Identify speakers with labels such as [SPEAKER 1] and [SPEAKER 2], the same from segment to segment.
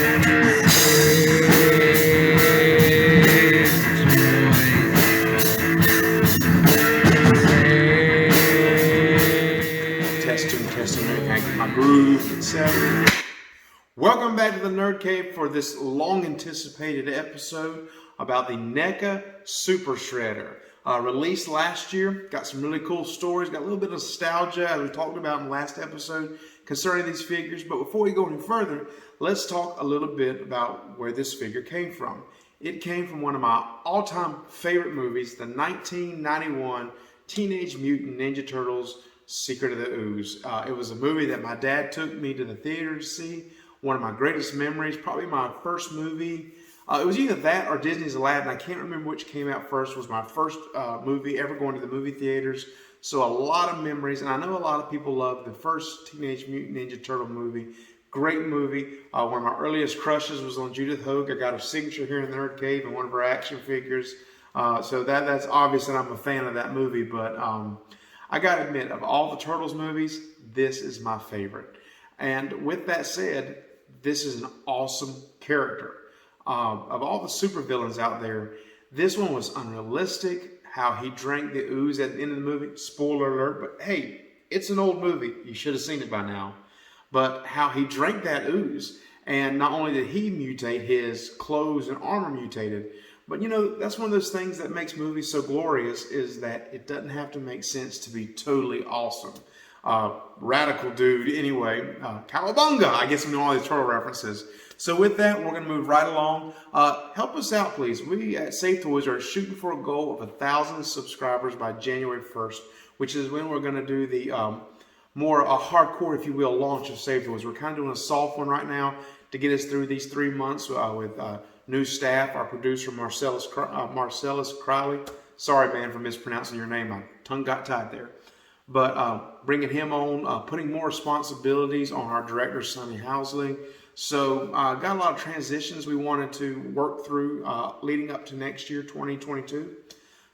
[SPEAKER 1] Testing, everything, my groove, etc. Welcome back to the Nerd Cave for this long-anticipated episode about the Neca Super Shredder. Released last year, got some really cool stories, got a little bit of nostalgia as we talked about in the last episode concerning these figures. But before we go any further, let's talk a little bit about where this figure came from. It came from one of my all-time favorite movies, the 1991 Teenage Mutant Ninja Turtles Secret of the Ooze. It was a movie that my dad took me to the theater to see. One of my greatest memories, probably my first movie. It was either that or Disney's Aladdin. I can't remember which came out first. It was my first movie ever going to the movie theaters. So a lot of memories, and I know a lot of people love the first Teenage Mutant Ninja Turtle movie. Great movie. One of my earliest crushes was on Judith Hogue. I got her signature here in the Nerd Cave and one of her action figures. So that's obvious that I'm a fan of that movie, but I gotta admit, of all the Turtles movies, this is my favorite. And with that said, this is an awesome character. Of all the supervillains out there, this one was unrealistic. How he drank the ooze at the end of the movie, spoiler alert, but hey, it's an old movie. You should have seen it by now. But how he drank that ooze, and not only did he mutate, his clothes and armor mutated, but you know, that's one of those things that makes movies so glorious, is that it doesn't have to make sense to be totally awesome. Radical dude, anyway. Cowabunga, I guess we know all these turtle references. So with that, we're going to move right along. Help us out, please. We at Safe Toys are shooting for a goal of 1,000 subscribers by January 1st, which is when we're going to do the more hardcore, if you will, launch of Safe Toys. We're kind of doing a soft one right now to get us through these 3 months with new staff. Our producer, Marcellus Crowley. Sorry, man, for mispronouncing your name. My tongue got tied there. But bringing him on, putting more responsibilities on our director, Sonny Housley. So got a lot of transitions we wanted to work through leading up to next year, 2022.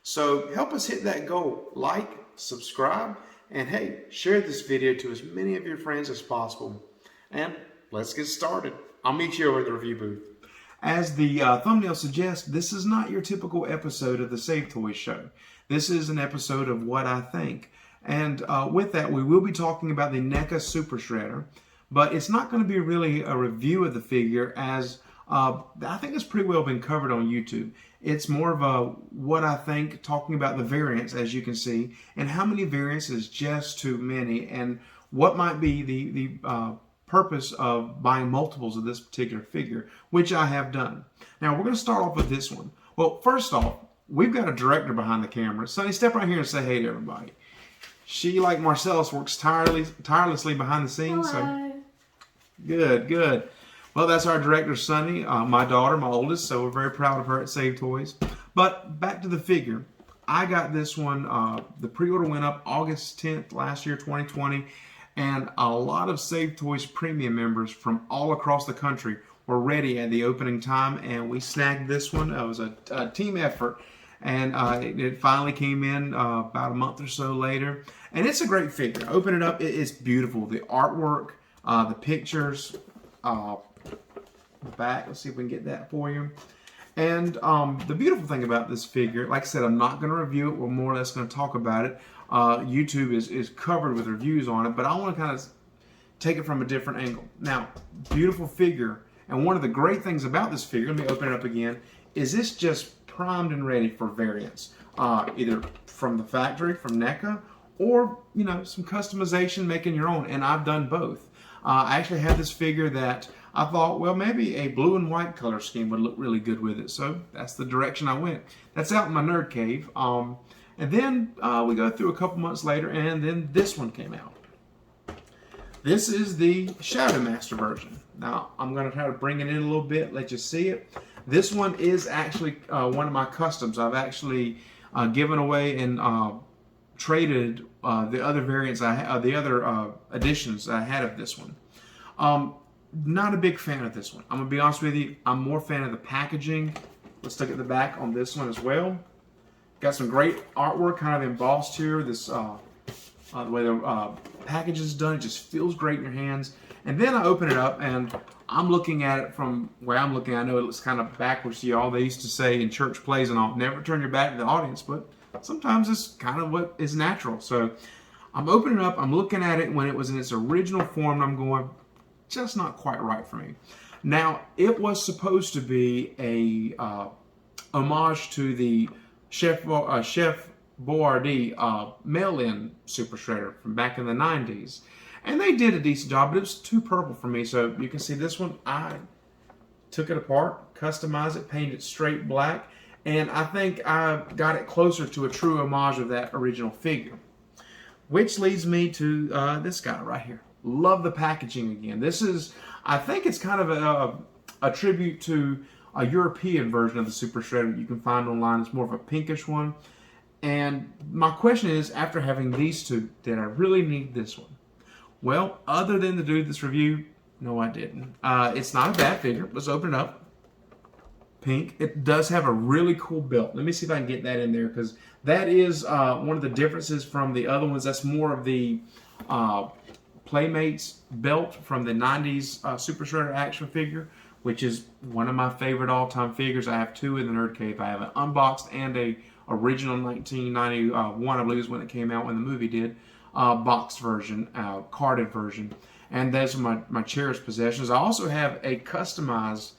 [SPEAKER 1] So help us hit that goal. Like, subscribe, and hey, share this video to as many of your friends as possible. And let's get started. I'll meet you over at the review booth. As the thumbnail suggests, this is not your typical episode of the Save Toys show. This is an episode of What I Think. And with that, we will be talking about the Neca Super Shredder. But it's not going to be really a review of the figure, as I think it's pretty well been covered on YouTube. It's more of a what I think, talking about the variants, as you can see, and how many variants is just too many, and what might be the purpose of buying multiples of this particular figure, which I have done. Now, we're going to start off with this one. Well, first off, we've got a director behind the camera. Sonny, step right here and say hey to everybody. She, like Marcellus, works tirelessly behind the scenes.
[SPEAKER 2] Hello.
[SPEAKER 1] So good. Well, that's our director, Sonny, my daughter, my oldest, so we're very proud of her at Save Toys. But back to the figure. I got this one, the pre-order went up August 10th last year, 2020, and a lot of Save Toys premium members from all across the country were ready at the opening time, and we snagged this one. It was a team effort, and it finally came in about a month or so later. And it's a great figure. Open it up, it's beautiful. The artwork, the pictures, the back, let's see if we can get that for you. And the beautiful thing about this figure, like I said, I'm not going to review it. We're more or less going to talk about it. YouTube is covered with reviews on it, but I want to kind of take it from a different angle. Now, beautiful figure, and one of the great things about this figure, let me open it up again, is this just primed and ready for variants, either from the factory, from NECA, or, you know, some customization, making your own, and I've done both. I actually had this figure that I thought, well, maybe a blue and white color scheme would look really good with it, so that's the direction I went. That's out in my Nerd Cave. And then we go through a couple months later, and then this one came out. This is the Shadow Master version. Now, I'm going to try to bring it in a little bit, let you see it. This one is actually one of my customs. I've actually given away and traded the other variants, the other editions I had of this one. Not a big fan of this one. I'm going to be honest with you. I'm more a fan of the packaging. Let's look at the back on this one as well. Got some great artwork kind of embossed here. This The way the package is done, it just feels great in your hands. And then I open it up, and I'm looking at it from where I'm looking. I know it looks kind of backwards to y'all. They used to say in church plays and all, never turn your back to the audience, but sometimes it's kind of what is natural. So I'm opening it up, I'm looking at it when it was in its original form, and I'm going, just not quite right for me. Now, it was supposed to be a homage to the Chef Boyardee mail-in Super Shredder from back in the 90s. And they did a decent job, but it was too purple for me. So you can see this one, I took it apart, customized it, painted it straight black, and I think I got it closer to a true homage of that original figure. Which leads me to this guy right here. Love the packaging again. This is, I think it's kind of a tribute to a European version of the Super Shredder you can find online. It's more of a pinkish one. And my question is, after having these two, did I really need this one? Well, other than to do this review, no, I didn't. It's not a bad figure. Let's open it up. Pink. It does have a really cool belt. Let me see if I can get that in there, because that is one of the differences from the other ones. That's more of the Playmates belt from the 90s Super Shredder action figure, which is one of my favorite all-time figures. I have two in the Nerd Cave. I have an unboxed and a original 1991, I believe is when it came out, when the movie did, boxed version, carded version. And those are my cherished possessions. I also have a customized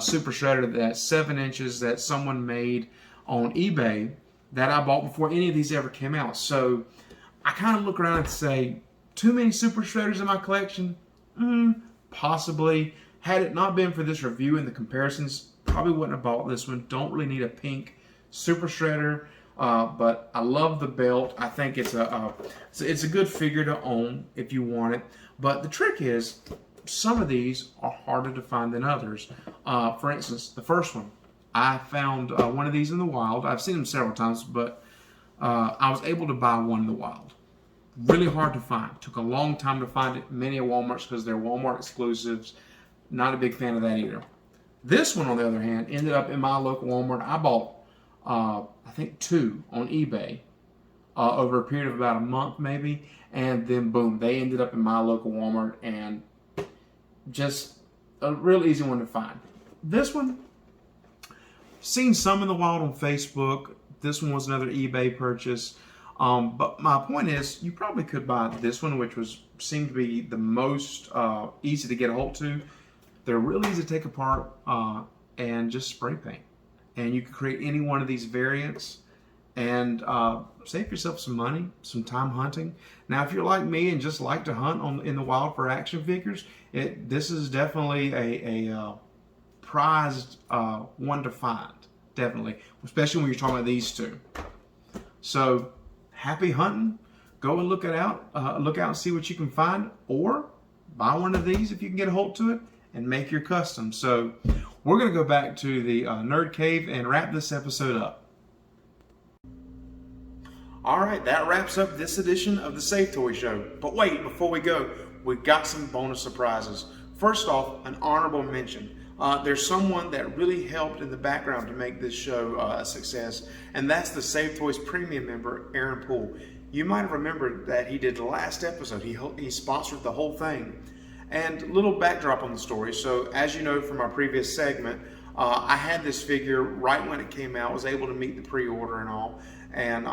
[SPEAKER 1] Super Shredder that's 7 inches that someone made on eBay that I bought before any of these ever came out. So I kind of look around and say, too many Super Shredders in my collection? Possibly. Had it not been for this review and the comparisons, probably wouldn't have bought this one. Don't really need a pink Super Shredder, but I love the belt. I think it's a good figure to own if you want it. But the trick is, some of these are harder to find than others. For instance, the first one, I found one of these in the wild. I've seen them several times, but I was able to buy one in the wild. Really hard to find. Took a long time to find it. Many at Walmart's because they're Walmart exclusives. Not a big fan of that either. This one, on the other hand, ended up in my local Walmart. I bought, I think, 2 on eBay over a period of about a month maybe. And then, boom, they ended up in my local Walmart, and just a real easy one to find. This one, seen some in the wild on Facebook. This one was another eBay purchase. But my point is, you probably could buy this one, which seemed to be the most easy to get a hold to. They're really easy to take apart and just spray paint. And you can create any one of these variants and save yourself some money, some time hunting. Now, if you're like me and just like to hunt in the wild for action figures, this is definitely a prized one to find, definitely, especially when you're talking about these two. So, happy hunting. Go and look out and see what you can find, or buy one of these if you can get a hold to it and make your custom. So we're going to go back to the Nerd Cave and wrap this episode up. All right, that wraps up this edition of the Safe Toy Show. But wait, before we go, we've got some bonus surprises. First off, an honorable mention. There's someone that really helped in the background to make this show a success, and that's the Save Toys Premium member, Aaron Poole. You might have remembered that he did the last episode. He sponsored the whole thing. And little backdrop on the story. So as you know from our previous segment, I had this figure right when it came out, was able to meet the pre-order and all. And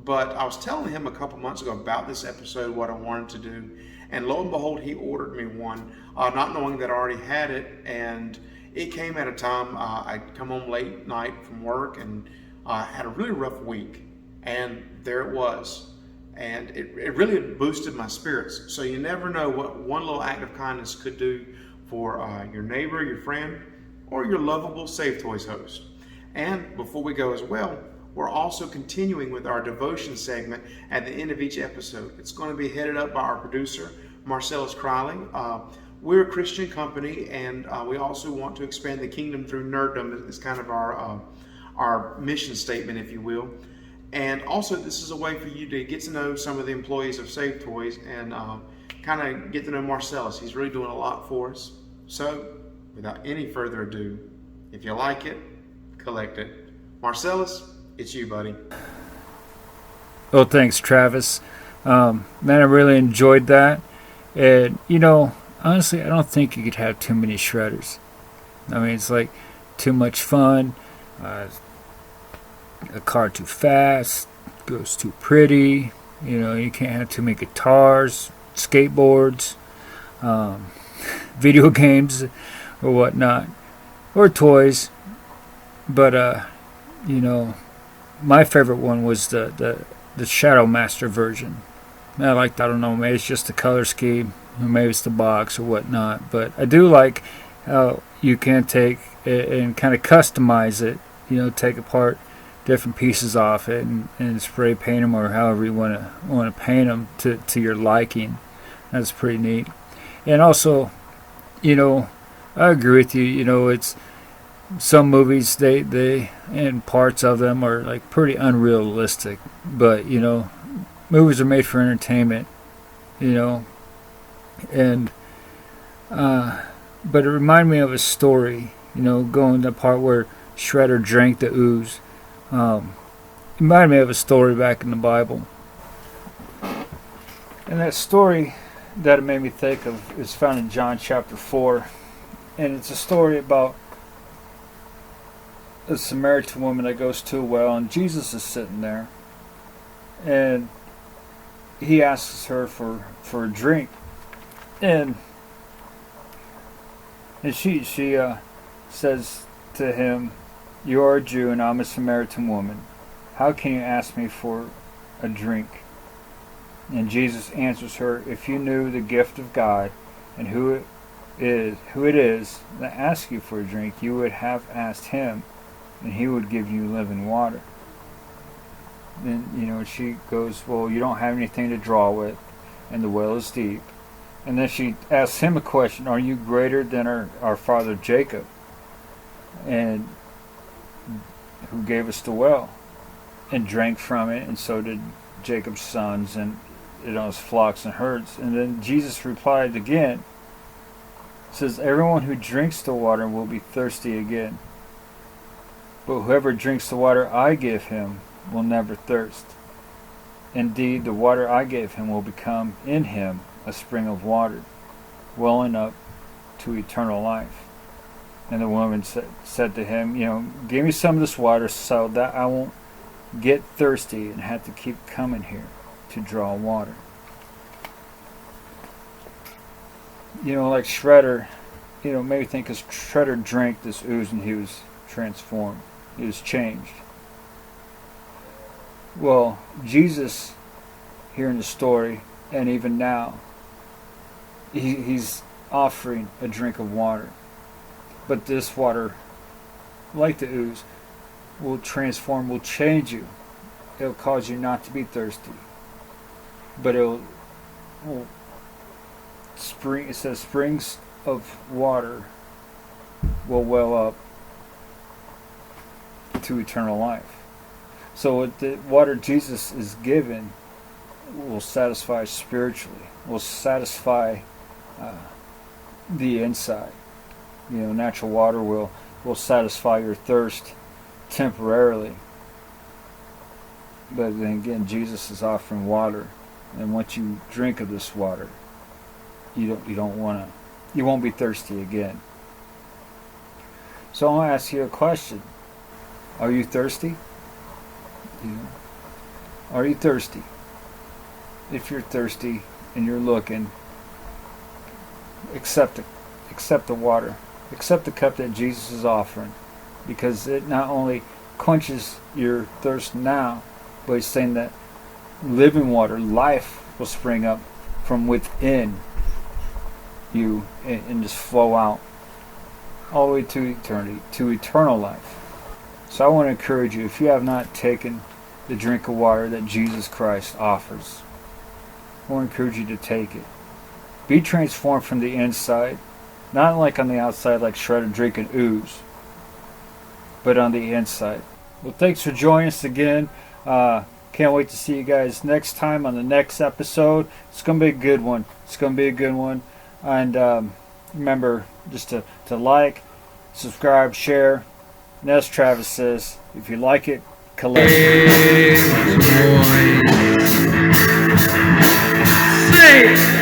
[SPEAKER 1] but I was telling him a couple months ago about this episode, what I wanted to do. And lo and behold, he ordered me one, not knowing that I already had it. And it came at a time I'd come home late night from work and had a really rough week. And there it was. And it really boosted my spirits. So you never know what one little act of kindness could do for your neighbor, your friend, or your lovable Save Toys host. And before we go as well, we're also continuing with our devotion segment at the end of each episode. It's going to be headed up by our producer, Marcellus Criley. We're a Christian company, and we also want to expand the kingdom through nerddom. It's kind of our mission statement, if you will. And also, this is a way for you to get to know some of the employees of Save Toys and kind of get to know Marcellus. He's really doing a lot for us. So, without any further ado, if you like it, collect it. Marcellus, it's you, buddy.
[SPEAKER 2] Well, thanks, Travis. Man, I really enjoyed that. And, honestly, I don't think you could have too many shredders. I mean, it's like too much fun, uh, a car too fast, goes too pretty. You can't have too many guitars, skateboards, um, video games, or whatnot, or toys. But, you know, my favorite one was the Shadow Master version. I like, I don't know, maybe it's just the color scheme, or maybe it's the box or whatnot. But I do like how you can take it and kind of customize it. Take apart different pieces off it and spray paint them or however you want to paint them to your liking. That's pretty neat. And also, you know, I agree with you. It's some movies they and parts of them are like pretty unrealistic, but movies are made for entertainment. You know, and but it reminded me of a story. Going to the part where Shredder drank the ooze. It reminded me of a story back in the Bible, and that story that it made me think of is found in John chapter 4, and it's a story about a Samaritan woman that goes to a well, and Jesus is sitting there, and he asks her for a drink, and she says to him, "You are a Jew, and I'm a Samaritan woman. How can you ask me for a drink?" And Jesus answers her, "If you knew the gift of God and who it is that asks you for a drink, you would have asked him, and he would give you living water." Then she goes, "Well, you don't have anything to draw with, and the well is deep." And then she asks him a question: "Are you greater than our father Jacob, and who gave us the well, and drank from it, and so did Jacob's sons and his flocks and herds?" And then Jesus replied again, says, "Everyone who drinks the water will be thirsty again. But whoever drinks the water I give him will never thirst. Indeed, the water I give him will become in him a spring of water, welling up to eternal life." And the woman said to him, "Give me some of this water so that I won't get thirsty and have to keep coming here to draw water." Like Shredder, made me think as Shredder drank this ooze and he was transformed. He was changed. Well, Jesus, here in the story, and even now, he's offering a drink of water. But this water, like the ooze, will transform, will change you. It'll cause you not to be thirsty. But will it says springs of water will well up to eternal life. So what the water Jesus is given will satisfy spiritually, will satisfy the inside. Natural water will satisfy your thirst temporarily. But then again, Jesus is offering water, and once you drink of this water, you won't be thirsty again. So I want to ask you a question: are you thirsty? Are you thirsty? If you're thirsty and you're looking, accept the water. Accept the cup that Jesus is offering, because it not only quenches your thirst now, but it's saying that living water, life, will spring up from within you and just flow out all the way to eternity, to eternal life. So I want to encourage you, if you have not taken the drink of water that Jesus Christ offers, I want to encourage you to take it. Be transformed from the inside, not like on the outside like Shredder drinking ooze, but on the inside. Well, thanks for joining us again. Can't wait to see you guys next time on the next episode. It's going to be a good one. And remember just to like, subscribe, share. And as Travis says, if you like it, collection.
[SPEAKER 3] Say